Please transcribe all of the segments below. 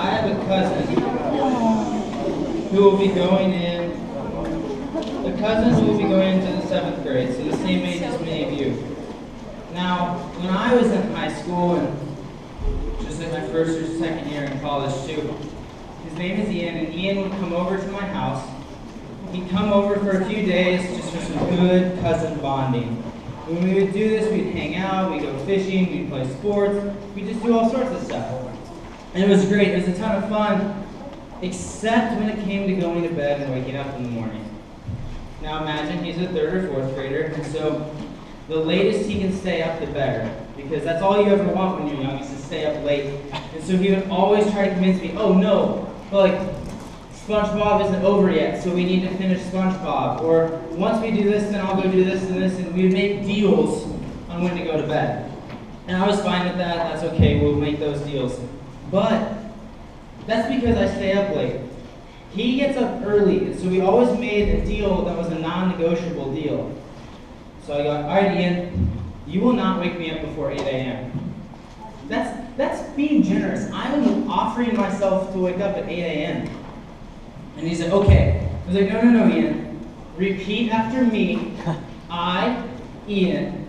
I have a cousin who will be going in, a cousin who will be going into the 7th grade, so the same age as many of you. Now, when I was in high school, and just like my first or second year in college too, his name is Ian, and Ian would come over to my house. He'd come over for a few days just for some good cousin bonding. When we would do this, we'd hang out, we'd go fishing, we'd play sports, we'd just do all sorts of stuff. And it was great, it was a ton of fun, except when it came to going to bed and waking up in the morning. Now imagine he's a 3rd or 4th grader, and so the latest he can stay up, the better. Because that's all you ever want when you're young, is to stay up late. And so he would always try to convince me, oh no, but like, SpongeBob isn't over yet, so we need to finish SpongeBob. Or once we do this, then I'll go do this and this, and we would make deals on when to go to bed. And I was fine with that, that's okay, we'll make those deals. But that's because I stay up late. He gets up early, and so we always made a deal that was a non-negotiable deal. So I go, all right, Ian, you will not wake me up before 8 a.m. That's being generous. I'm offering myself to wake up at 8 a.m. And he said, okay. I was like, no, Ian. Repeat after me. I, Ian,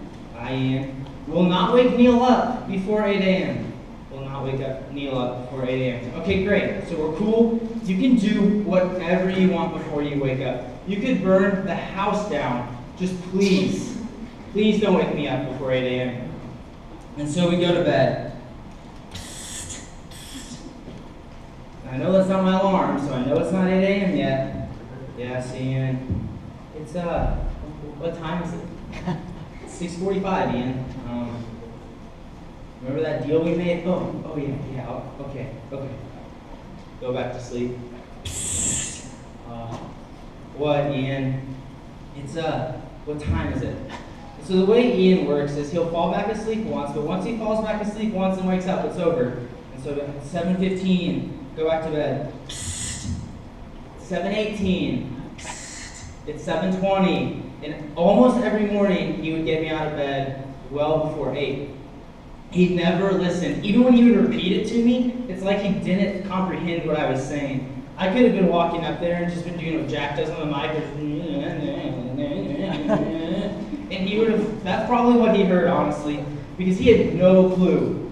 will not wake Neal up before 8 a.m. Will not wake up Neal up before 8 a.m. Okay, great. So we're cool. You can do whatever you want before you wake up. You could burn the house down. Just please don't wake me up before 8 a.m. And so we go to bed. I know that's not my alarm, so I know it's not 8 a.m. yet. Yeah, see, Ian. It's, what time is it? It's 6:45, Ian. Remember that deal we made? Oh yeah, okay. Go back to sleep. What, Ian? It's, what time is it? So the way Ian works is he'll fall back asleep once, but once he falls back asleep once and wakes up, it's over. And so at 7:15, go back to bed. 7:18. It's 7:20. And almost every morning he would get me out of bed well before 8. He'd never listen. Even when he would repeat it to me, it's like he didn't comprehend what I was saying. I could have been walking up there and just been doing what Jack does on the mic. And he would have, that's probably what he heard, honestly, because he had no clue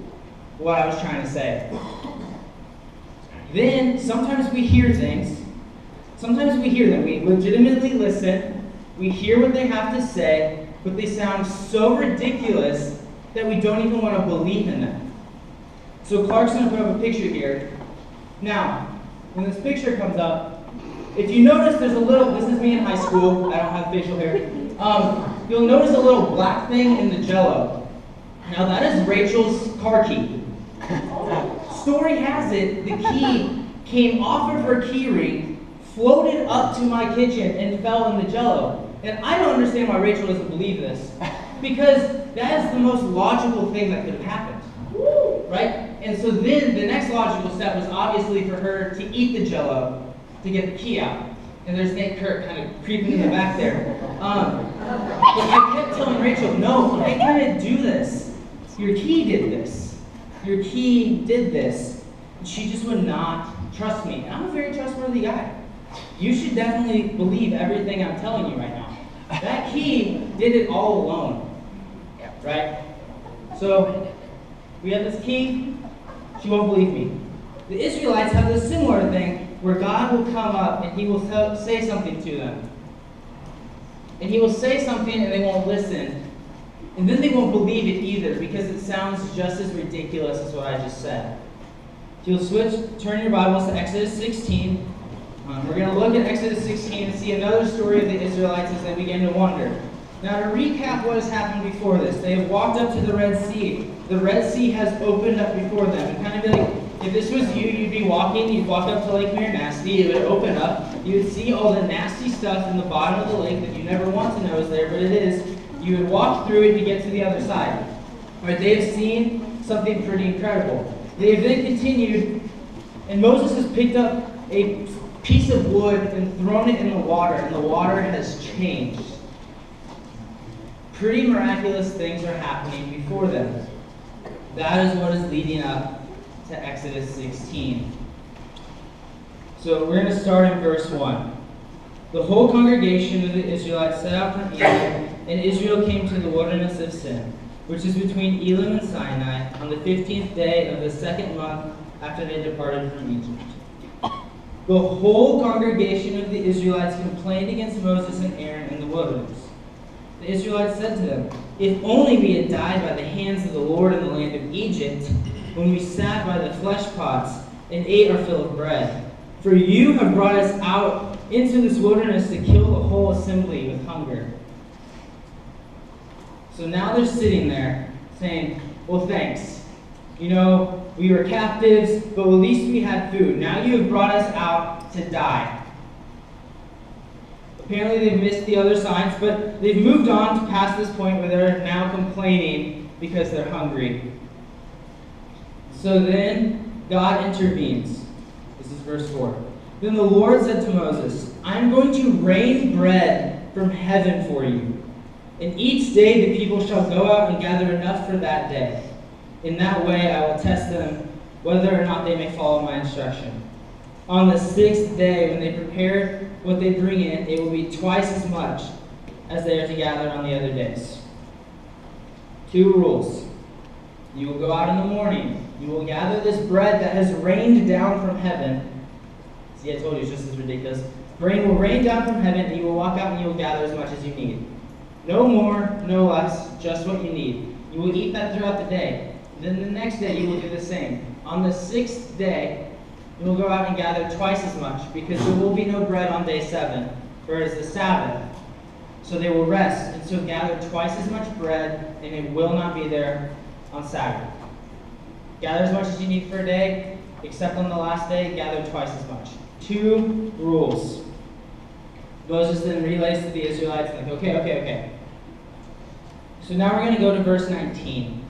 what I was trying to say. Then, sometimes we hear things. Sometimes we hear them. We legitimately listen. We hear what they have to say, but they sound so ridiculous that we don't even want to believe in them. So Clark's going to put up a picture here. Now, when this picture comes up, if you notice there's a little, this is me in high school, I don't have facial hair. You'll notice a little black thing in the Jell-O. Now that is Rachel's car key. Story has it, the key came off of her key ring, floated up to my kitchen, and fell in the Jell-O. And I don't understand why Rachel doesn't believe this, because that is the most logical thing that could have happened, right? And so then the next logical step was obviously for her to eat the Jell-O to get the key out. And there's Nate Kirk kind of creeping in the back there. But I kept telling Rachel, no, I couldn't do this. Your key did this. Your key did this. And she just would not trust me. And I'm a very trustworthy guy. You should definitely believe everything I'm telling you right now. That key did it all alone. Right? So, we have this key. She won't believe me. The Israelites have this similar thing where God will come up and he will say something to them. And he will say something and they won't listen. And then they won't believe it either because it sounds just as ridiculous as what I just said. If you'll turn your Bibles to Exodus 16. We're going to look at Exodus 16 and see another story of the Israelites as they begin to wander. Now to recap what has happened before this, they have walked up to the Red Sea. The Red Sea has opened up before them. And kind of be like, if this was you, you'd be walking, you'd walk up to Lake Nasty, it would open up, you would see all the nasty stuff in the bottom of the lake that you never want to know is there, but it is. You would walk through it to get to the other side. Right, they have seen something pretty incredible. They have then continued, and Moses has picked up a piece of wood and thrown it in the water, and the water has changed. Pretty miraculous things are happening before them. That is what is leading up to Exodus 16. So we're going to start in verse 1. The whole congregation of the Israelites set out from Egypt, and Israel came to the wilderness of Sin, which is between Elim and Sinai, on the 15th day of the second month after they departed from Egypt. The whole congregation of the Israelites complained against Moses and Aaron in the wilderness. The Israelites said to them, "If only we had died by the hands of the Lord in the land of Egypt, when we sat by the flesh pots and ate our fill of bread. For you have brought us out into this wilderness to kill the whole assembly with hunger." So now they're sitting there saying, "Well, thanks. You know, we were captives, but at least we had food. Now you have brought us out to die." Apparently they've missed the other signs, but they've moved on to past this point where they're now complaining because they're hungry. So then God intervenes. This is verse 4. Then the Lord said to Moses, "I am going to rain bread from heaven for you. And each day the people shall go out and gather enough for that day. In that way I will test them whether or not they may follow my instruction. On the 6th day, when they prepare what they bring in, it will be twice as much as they are to gather on the other days." 2 rules. You will go out in the morning. You will gather this bread that has rained down from heaven. See, I told you it's just as ridiculous. Rain will rain down from heaven, and you will walk out and you will gather as much as you need. No more, no less, just what you need. You will eat that throughout the day. Then the next day you will do the same. On the 6th day, you will go out and gather twice as much, because there will be no bread on day 7, for it is the Sabbath. So they will rest, and so gather twice as much bread, and it will not be there on Saturday. Gather as much as you need for a day, except on the last day, gather twice as much. 2 rules. Moses then relays to the Israelites, like, okay. So now we're going to go to verse 19.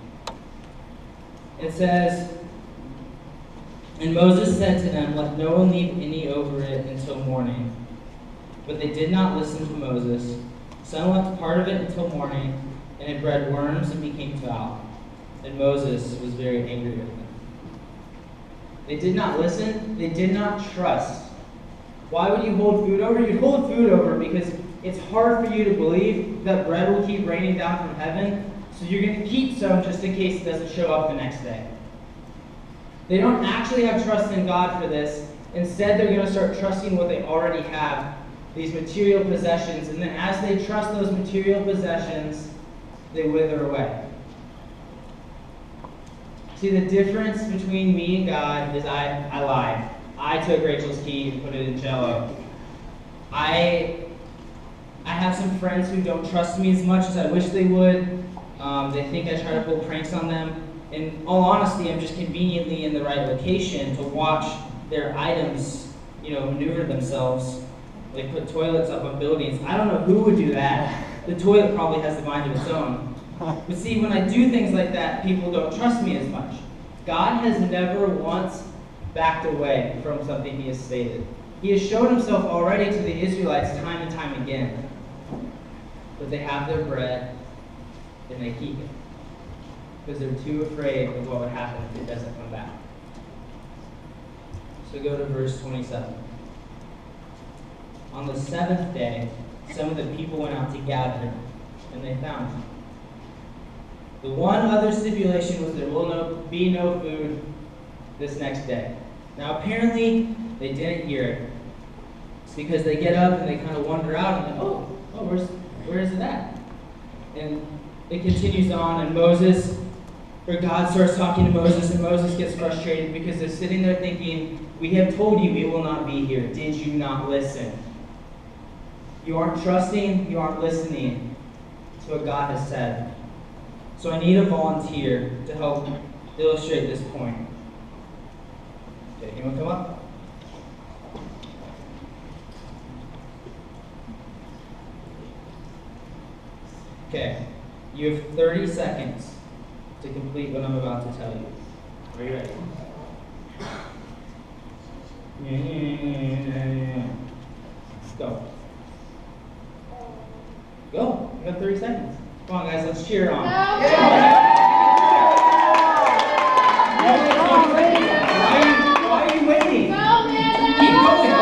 It says, "And Moses said to them, 'Let no one leave any over it until morning.' But they did not listen to Moses. Some left part of it until morning, and it bred worms and became foul. And Moses was very angry with them." They did not listen. They did not trust. Why would you hold food over? You hold food over because it's hard for you to believe that bread will keep raining down from heaven, so you're going to keep some just in case it doesn't show up the next day. They don't actually have trust in God for this. Instead, they're going to start trusting what they already have, these material possessions, and then as they trust those material possessions, they wither away. See, the difference between me and God is I lied. I took Rachel's key and put it in Jell-O. I have some friends who don't trust me as much as I wish they would. They think I try to pull pranks on them. In all honesty, I'm just conveniently in the right location to watch their items, maneuver themselves. They put toilets up on buildings. I don't know who would do that. The toilet probably has the mind of its own. But see, when I do things like that, people don't trust me as much. God has never once backed away from something he has stated. He has shown himself already to the Israelites time and time again. But they have their bread and they keep it, because they're too afraid of what would happen if it doesn't come back. So go to verse 27. On the 7th day, some of the people went out to gather, and they found him. The one other stipulation was there will be no food this next day. Now apparently they didn't hear it. It's because they get up and they kind of wander out and oh, where is it at? And it continues on, and God starts talking to Moses, and Moses gets frustrated because they're sitting there thinking, "We have told you we will not be here. Did you not listen?" You aren't trusting, you aren't listening to what God has said. So I need a volunteer to help illustrate this point. Okay, anyone come up? Okay, you have 30 seconds to complete what I'm about to tell you. Are you ready? Go. Go. You have 30 seconds. Come on, guys, let's cheer on. Why are you waiting? Keep going.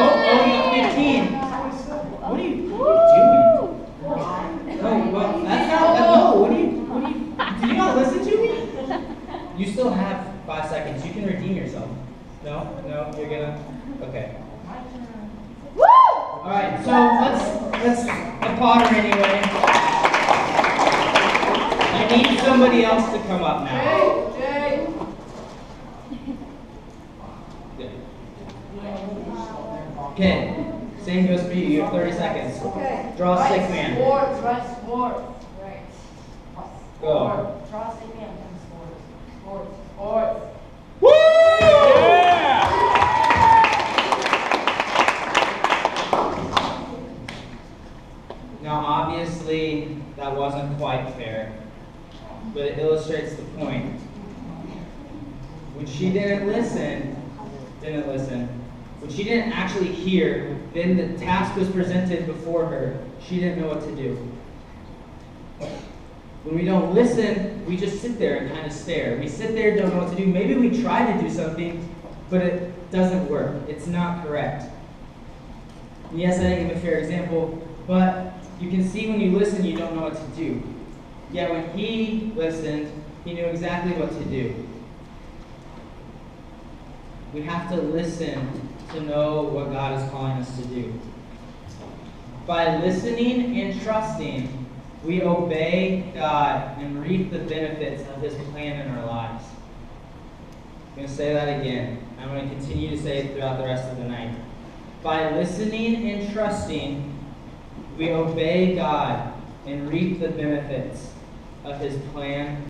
No, you're gonna? Okay. Woo! Alright, so let's applaud her anyway. I need somebody else to come up now. Jay. Okay, same goes for you. You have 30 seconds. Okay. Draw a sick man. Sports. Right. Go. Draw a sick man. Sports. Woo! Yeah! Now, obviously, that wasn't quite fair, but it illustrates the point. When she didn't listen, when she didn't actually hear, then the task was presented before her. She didn't know what to do. When we don't listen, we just sit there and kind of stare. We sit there, don't know what to do. Maybe we try to do something, but it doesn't work. It's not correct. And yes, I didn't give a fair example, but you can see when you listen, you don't know what to do. Yet when he listened, he knew exactly what to do. We have to listen to know what God is calling us to do. By listening and trusting, we obey God and reap the benefits of His plan in our lives. I'm going to say that again. I'm going to continue to say it throughout the rest of the night. By listening and trusting, we obey God and reap the benefits of His plan